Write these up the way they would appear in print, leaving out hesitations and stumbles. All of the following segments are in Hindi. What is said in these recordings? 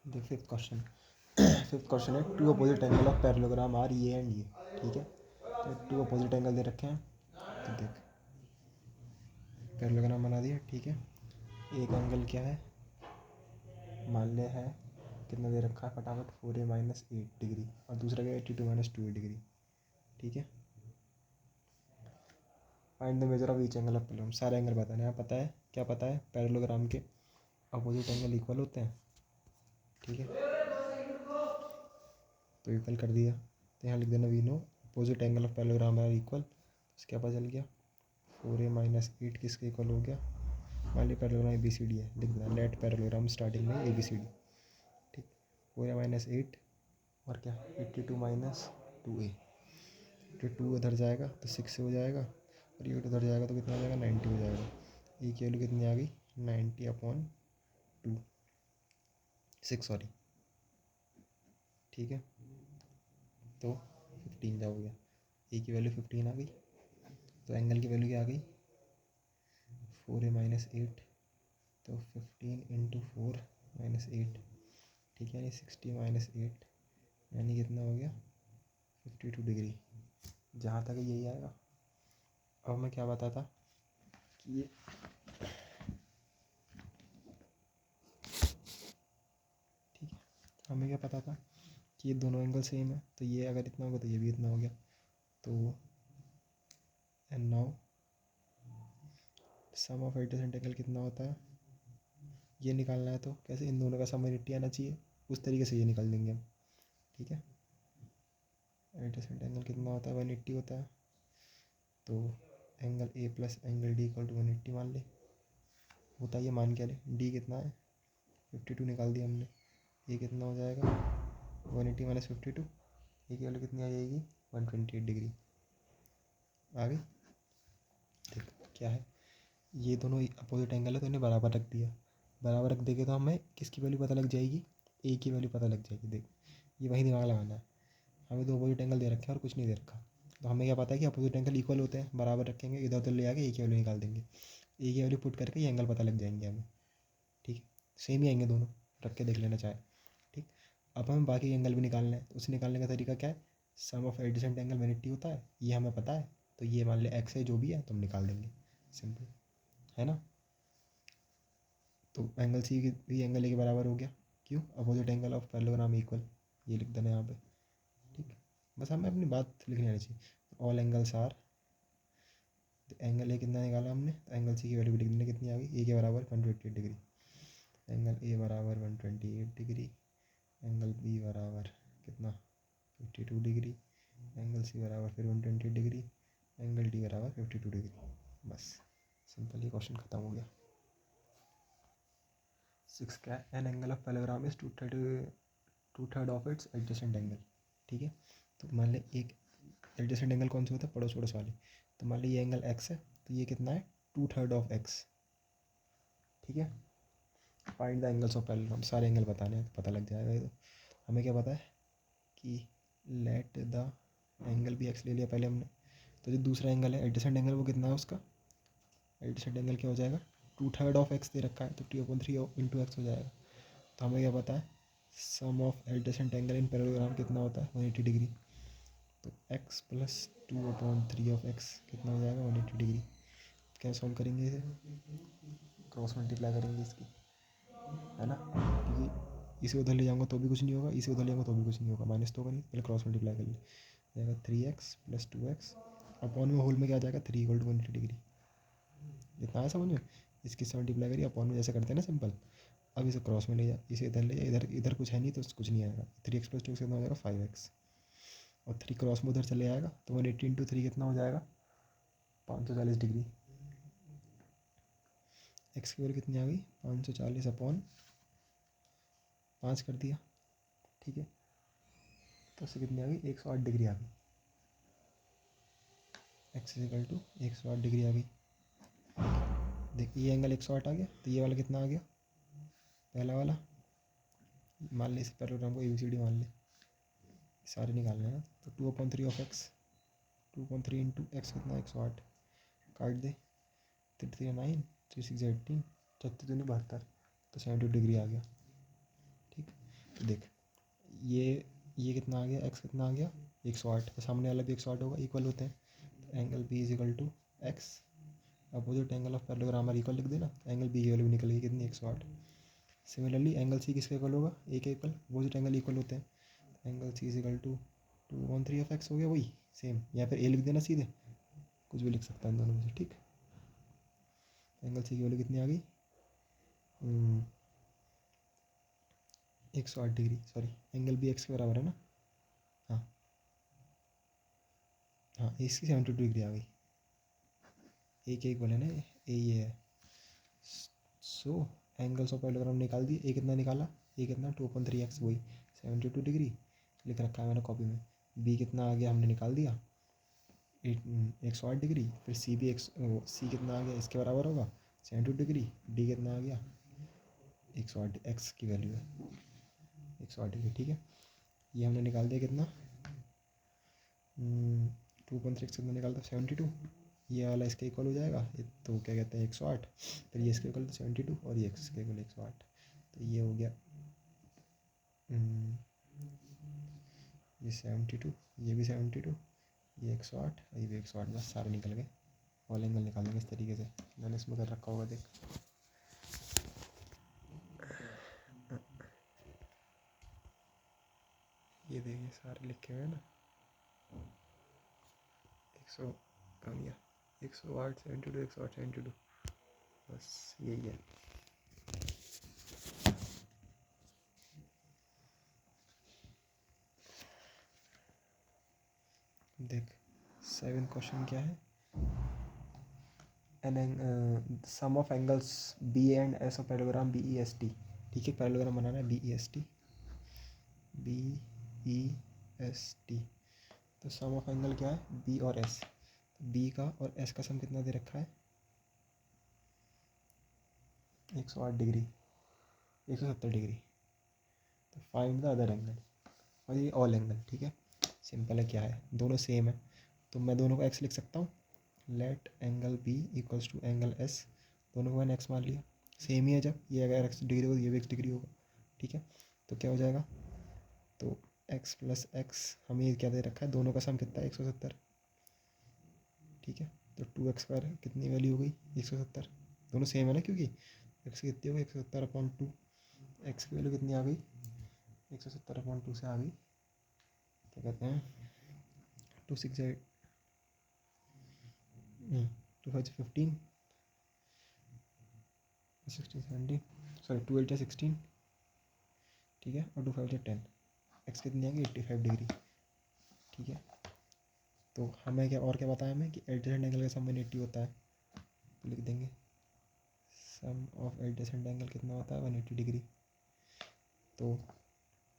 देख फिफ्थ क्वेश्चन। फिफ्थ क्वेश्चन है two opposite angle of parallelogram are ये एंड ये। ठीक है, तो टू अपोजिट एंगल दे रखे हैं। तो देख पैरेललोग्राम बना दिया। ठीक है, एक एंगल क्या है, मान ले है कितना दे रखा है फटाफट, 4a-8 डिग्री, और दूसरा क्या 82-2a डिग्री। ठीक है, find the measure of each angle of parallelogram. सारे एंगल बताने हैं। पता है क्या, पता है पैरेललोग्राम के अपोजिट एंगल इक्वल होते हैं। ठीक है, तो इक्वल कर दिया, तो यहाँ लिख देना we know opposite angle of parallelogram are equal. तो क्या पता चल गया, 4a-8 किसके इक्वल हो गया, मान ली parallelogram A B C D है, लिख देना लेट पैरेललोग्राम स्टार्टिंग में ए बी सी डी। ठीक, 4a-8 और क्या 82-2a, 82 उधर जाएगा तो 6 से हो जाएगा, और 8 उधर जाएगा तो कितना हो जाएगा 90 हो जाएगा। ए की वैल्यू कितनी आ गई 90/6 सॉरी। ठीक है, तो 15 जा हो गया, ए की वैल्यू 15 आ गई, तो एंगल की वैल्यू क्या आ गई 4a-8, तो 15 × 4-8, ठीक है, यानी 60-8 यानी कितना हो गया 52 डिग्री। जहाँ तक यही आएगा। अब मैं क्या बताता कि ये ठीक है, हमें क्या पता था कि ये दोनों एंगल सेम है, तो ये अगर इतना होगा तो ये भी इतना हो गया। तो and now sum of adjacent angle कितना होता है, ये निकालना है। तो कैसे, इन दोनों का सम 180 आना चाहिए, उस तरीके से ये निकाल देंगे हम। ठीक है, एडजेसेंट एंगल कितना होता है 180 होता है, तो angle A plus angle D equal to 180 मान ले। होता है ये, मान क्या ले, डी कितना है 52 निकाल दिया हमने, ये कितना हो जाएगा 180 - 52, ये की वैल्यू कितनी आ जाएगी 128 डिग्री आ गई। देख क्या है, ये दोनों अपोजिट एंगल है तो इन्हें बराबर रख दिया। बराबर रख देंगे तो हमें किसकी वैल्यू पता लग जाएगी, ए की वैल्यू पता लग जाएगी। देख ये वही दिमाग लगाना है, हमें दो अपोजिट एंगल दे रखे हैं और कुछ नहीं दे रखा, तो हमें क्या पता है कि अपोजिट एंगल इक्वल होते हैं, बराबर रखेंगे, इधर उधर ले आके ए की वैल्यू निकाल देंगे, ए की वैल्यू पुट करके ये एंगल पता लग जाएंगे हमें। ठीक है, सेम ही आएंगे दोनों, रख के देख लेना चाहे। ठीक, अब हमें बाकी एंगल भी निकालना है, तो उसे निकालने का तरीका क्या है, सम ऑफ एडजेसेंट एंगल 180 होता है, ये हमें पता है, तो ये मान ले एक्स है जो भी है तो हम निकाल देंगे, सिंपल है ना। तो एंगल सी भी एंगल ए के बराबर हो गया, क्यों, opposite angle of parallelogram equal, ये लिख देना यहाँ पे। ठीक, बस हमें अपनी बात लिखनी आनी चाहिए। All angles are, angle A कितना निकाला हमने, तो एंगल सी की वैल्यू भी लिख देना कितनी आ गई, ए के बराबर 128 डिग्री, एंगल ए बराबर 128 डिग्री, एंगल बी बराबर कितना 52 डिग्री, एंगल सी बराबर फिर 120 डिग्री, एंगल डी बराबर 52 डिग्री। बस सिंपल, ये क्वेश्चन खत्म हो गया। 6 क्या, an angle of parallelogram is 2/3 of its adjacent angle. ठीक है, तो मान ले एक एडजेसेंट एंगल कौन से होता है, पड़ोस पड़ोस वाले, तो मान ली ये एंगल एक्स है, तो ये कितना है 2/3 ऑफ एक्स। ठीक है, find the angles of parallelogram, सारे एंगल बताने हैं, तो पता लग जाएगा। ये तो हमें क्या पता है कि लेट द एंगल भी एक्स ले लिया पहले हमने, तो जो दूसरा एंगल है एडजेसेंट एंगल वो कितना है उसका, एडजेसेंट एंगल क्या हो जाएगा 2/3 ऑफ एक्स दे रखा है, तो 2/3 इंटू एक्स हो जाएगा। तो हमें क्या पता है sum of adjacent angle in parallelogram कितना होता है 180 डिग्री, तो x प्लस 2/3 ऑफ x कितना हो जाएगा 180 डिग्री। क्या सॉल्व करेंगे इसे, क्रॉस मल्टीप्लाई करेंगे इसकी, है ना, क्योंकि इसे उधर ले जाऊंगा तो भी कुछ नहीं होगा, इसे उधर ले जाऊंगा तो भी कुछ नहीं होगा, माइनस तो होगा नहीं, पहले क्रॉस मल्टीप्लाई कर ले जाएगा 3x + 2x अपॉन में होल में क्या आ जाएगा 3 = 180 डिग्री। इतना है समझ में, इसकी से मल्टीप्लाई करिए अपॉन में जैसे करते हैं ना सिंपल। अब इसे क्रॉस में ले जा, इसे इधर ले जा, इधर इधर कुछ है नहीं तो कुछ नहीं आएगा, 3x + 2x कितना हो जाएगा 5x, और 3 क्रॉस में उधर चले जाएगा तो 180 × 3 कितना हो जाएगा 540 डिग्री। एक्स की वैल्यू कितनी आ गई 540 अपॉन 5 कर दिया। ठीक है, तो उससे कितनी आ गई 108 डिग्री आ गई, एक्स इक्वल टू 108 डिग्री आ गई। देखिए ये एंगल 108 आ गया, तो ये वाला कितना आ गया पहला वाला, मान ले इस पैरेललोग्राम को ABCD मान ले, सारे निकालने हैं, तो 2/3 ऑफ एक्स, 2/3 इंटू एक्स कितना 108, काट दे 3 3 9, 3 6 18, 36 दूनी 72, तो 72 डिग्री आ गया। ठीक, ये कितना आ गया, एक्स कितना आ गया 108, तो सामने वाला भी 108 होगा, इक्वल होते हैं। Angle B is equal to X, opposite angle of parallelogram are equal लिख देना, एंगल बी की वैल्यू निकल गई कितनी 108। सिमिलरली एंगल सी किसके इक्वल होगा, ए के इक्वल, अपोजिट एंगल इक्वल होते हैं। Angle C is equal to 2/3 of X हो गया, वही सेम, या फिर ए लिख देना सीधे, कुछ भी लिख सकता है इन दोनों में से, ठीक। एंगल सी की वैल्यू कितनी आ गई 108 degree, sorry angle B X के बराबर है ना, हाँ हाँ इसकी 72 डिग्री आ गई, ए के इक्वल है ना, ए ये है। सो एंगल्स ऑफ पैरेललोग्राम निकाल दिए, ए कितना निकाला, ए कितना 2/3 एक्स, वही 72 डिग्री लिख रखा है मैंने कॉपी में। बी कितना आ गया हमने निकाल दिया 108 डिग्री, फिर सी भी सी कितना आ गया इसके बराबर होगा 72 डिग्री, डी कितना आ गया 108, एक्स की वैल्यू है 108 डिग्री, ठीक है। ये हमने निकाल दिया कितना 2/3 कितना निकालता 72, ये वाला इसके इक्वल हो जाएगा, तो क्या कहते हैं 108, फिर ये इसके इक्वल तो 72 और ये इसके इक्वल 108, तो ये हो गया ये 72, ये भी 72, ये 108 और ये भी 108, बस सारे निकल गए। ऑल एंगल निकालेंगे इस तरीके से, मैंने इसमें कर रखा होगा देख, ये देखिए सारे लिखे हुए हैं ना, 100 कम गया 108 72 108 72, बस यही है। देख 7 क्वेश्चन क्या है, an sum of angles B and S of parallelogram B E S T, ठीक है, पैरेललोग्राम बनाना है B E S T, B E S T, तो सम ऑफ एंगल क्या है बी और एस, तो बी का और एस का सम कितना दे रखा है 108 डिग्री 170 डिग्री, तो फाइंड द अदर एंगल, और ये ऑल एंगल, ठीक है, सिंपल है, क्या है दोनों सेम है, तो मैं दोनों को एक्स लिख सकता हूँ, let angle B equals to angle S, दोनों को मैंने एक्स मान लिया, सेम ही है, जब ये अगर एक्स डिग्री होगा ये भी एक्स डिग्री होगा, ठीक है, तो क्या हो जाएगा, तो एक्स प्लस एक्स, हमें ये क्या दे रखा है, दोनों का सम कितना है 170, ठीक है, तो 2x² कितनी वैल्यू हो गई 170, दोनों सेम है ना, क्योंकि एक्स कितनी हो गई 170/2, एक्स की वैल्यू कितनी आ गई 170/2 से आ गई, क्या कहते हैं 2 6 2 5 15 16 17, सॉरी 2 8 16, ठीक है, और 2 5 10, एक्स कितनी आ गई 85 डिग्री, ठीक है। तो हमें क्या और क्या बताया हमें कि एडजेसेंट एंगल का सम 180 होता है, तो लिख देंगे सम ऑफ एडजेसेंट एंगल कितना होता है 180 डिग्री, तो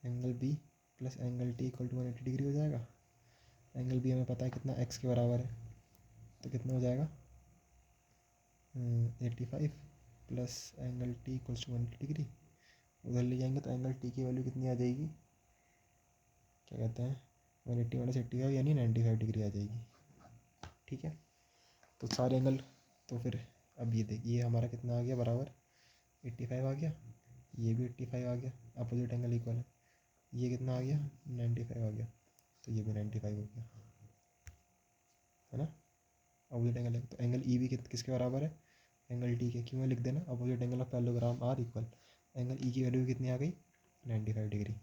angle B plus angle T equal to 180 degree हो जाएगा। एंगल बी हमें पता है कितना एक्स के बराबर है, तो कितना हो जाएगा 85 plus angle T equals to 180 degree, उधर ले जाएंगे तो एंगल टी की वैल्यू कितनी आ जाएगी, क्या कहते हैं 180 माइनस 85 यानी 95 डिग्री आ जाएगी, ठीक है। तो सारे एंगल, तो फिर अब ये देखिए ये हमारा कितना आ गया बराबर 85 आ गया, ये भी 85 आ गया, अपोजिट एंगल इक्वल है, ये कितना आ गया 95 आ गया, तो ये भी 95 हो गया, है ना, अपोजिट एंगल है, तो एंगल ई भी किसके बराबर है एंगल टी के, क्यों है लिख देना, opposite angle of parallelogram are equal, angle E की वैल्यू कितनी आ गई 95 degree.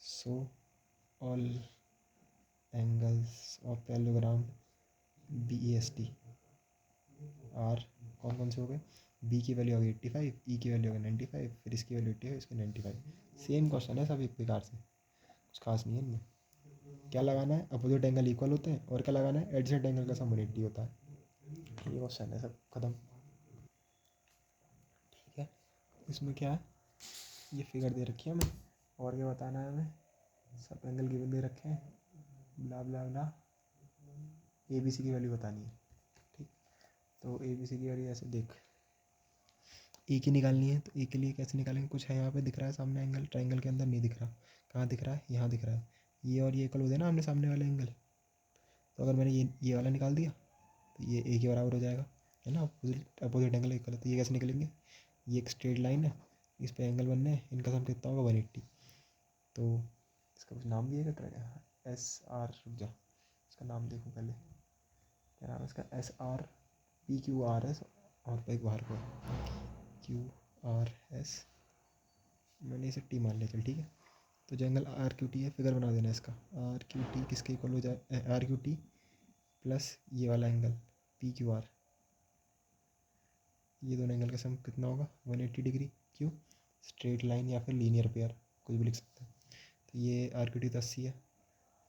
So all angles of parallelogram B E S T are कौन कौन से हो गए, बी की वैल्यू आ गई 85, ई की वैल्यू आ गई 95, फिर इसकी वैल्यू 85, इसकी 95, सेम क्वेश्चन है सब एक प्रकार से, कुछ खास नहीं है इनमें। क्या लगाना है, अपोजिट एंगल इक्वल होते हैं, और क्या लगाना है एडजेसेंट एंगल का सम 180 होता है, ये क्वेश्चन है सब खत्म, ठीक है। इसमें क्या है, ये फिगर दे रखी है हमें, और क्या बताना है हमें, सब एंगल गिवन दे रखे हैं, ब्ला ब्ला ब्ला, ए बी सी की वैल्यू बतानी है, ठीक। तो ए बी सी की वैल्यू ऐसे देख, ए की निकालनी है, तो ए के लिए कैसे निकालेंगे, कुछ है यहाँ पे दिख रहा है सामने एंगल, ट्राइंगल के अंदर नहीं दिख रहा, कहाँ दिख रहा है, यहाँ दिख रहा है, ये और ये इक्वल हो गए ना आमने सामने वाले एंगल, तो अगर मैंने ये वाला निकाल दिया तो ये ए के बराबर हो जाएगा, है ना, अपोजिट एंगल इक्वल है, तो ये कैसे निकलेंगे, ये एक स्ट्रेट लाइन है, इस पे एंगल बनने हैं, इनका सम कितना होगा 180, तो इसका कुछ नाम भी है क्या? एस आर, रुक जा, इसका नाम देखूँ पहले, क्या नाम है इसका? S R P Q R S, और एक बाहर को क्यू आर एस, मैंने इसे टी मान लिया, चल ठीक है। तो जो एंगल आर क्यू टी है, फिगर बना देना इसका, आर क्यू टी किसके इक्वल हो जाए? आर क्यू टी प्लस ये वाला एंगल पी क्यू आर, ये दोनों एंगल का सम कितना होगा? 180 डिग्री। क्यों? स्ट्रेट लाइन या फिर लीनियर पेयर, कुछ भी लिख सकते हैं। तो ये आर क्यू टी तो 80 है,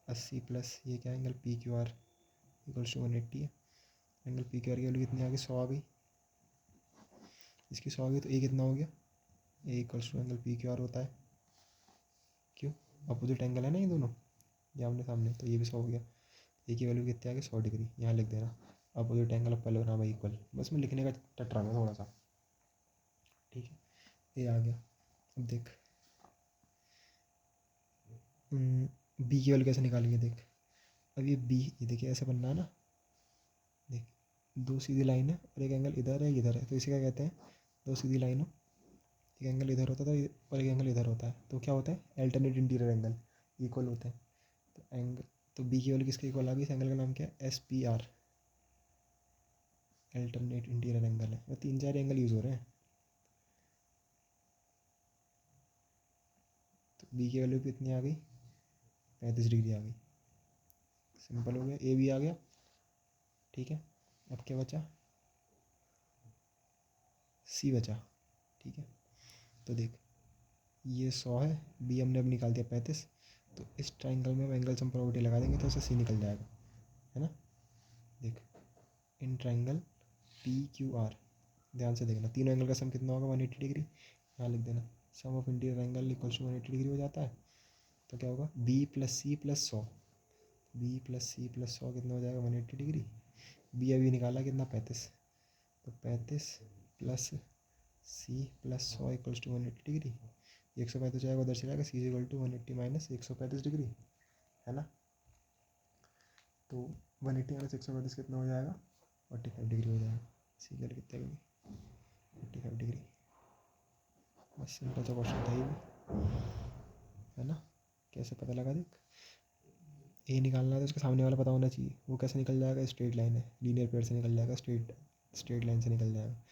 80 प्लस ये क्या angle P Q R equals to 180 है। एंगल पी क्यू आर की वैल्यू कितनी आ गई? 100 आ गई। इसकी 100 आ गई, तो ए कितना हो गया? A equals to angle P Q R होता है। क्यों? अपोजिट एंगल है ना ये दोनों, ये आमने सामने, तो ये भी 100 हो गया। ए की वैल्यू कितनी आ गई? 100 डिग्री। यहाँ लिख देना अपोजिट एंगल ऑफ पहले बना भाई इक्वल, बस मैं लिखने का टट रहा हूँ थोड़ा सा, ठीक है। ये आ गया। अब देख बी की वैल्यू कैसे निकालेंगे, देख। अब ये बी, ये देखिए ऐसे बनना है ना, देख दो सीधी लाइन है और एक एंगल इधर है इधर है, तो इसे क्या कहते हैं? दो सीधी लाइनों, एक एंगल इधर होता था और एक एंगल इधर होता है, तो क्या होता है? अल्टरनेट इंटीरियर एंगल इक्वल होते हैं। तो एंगल, तो बी की वैल्यू किसके इक्वल आ गई? इस एंगल का नाम क्या है? S P R, alternate interior angle है। और 3-4 एंगल यूज़ हो रहे हैं। तो बी की वैल्यू कितनी आ गई? 35 डिग्री आ गई। सिंपल हो गया, ए भी आ गया, ठीक है। अब क्या बचा? सी बचा, ठीक है। तो देख ये 100 है, बी हमने अब निकाल दिया 35, तो इस ट्राइंगल में हम एंगल सम प्रॉपर्टी लगा देंगे तो उससे सी निकल जाएगा, है ना। देख in triangle P Q are, ध्यान से देखना, तीनों एंगल का सम कितना होगा? 180 डिग्री। यहाँ लिख देना sum of interior angle equals to 180 degree हो जाता है। तो क्या होगा? B plus C plus 100, B plus C plus 100 कितना हो जाएगा? 180 डिग्री। बी अभी निकाला कितना? 35, तो 35 plus C plus 100 equals to 180 degree. 135 जाएगा उधर चला जाएगा, C equal to 180 minus 135 degree, है ना। तो 180 माइनस 135 कितना हो जाएगा? 45 डिग्री हो जाएगा। सी की वैल्यू कितनी होगी? 45 डिग्री। बस सिंपल सा क्वेश्चन था ये भी, है ना। कैसे पता लगा? देख ए निकालना है तो उसके सामने वाला पता होना चाहिए, वो कैसे निकल जाएगा? स्ट्रेट लाइन है, लीनियर पेयर से निकल जाएगा, स्ट्रेट लाइन से निकल जाएगा।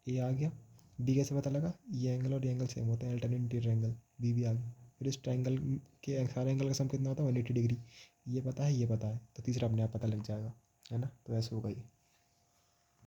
ए आ गया। बी कैसे पता लगा? ये एंगल और ये एंगल सेम होता है, अल्टरनेट इंटीरियर एंगल, बी भी आ गया। फिर इस ट्राइंगल के सारे एंगल का सम कितना होता है? 180 डिग्री। ये पता है, ये पता है, तो तीसरा अपने आप पता लग जाएगा, है ना। तो ऐसे होगा ये।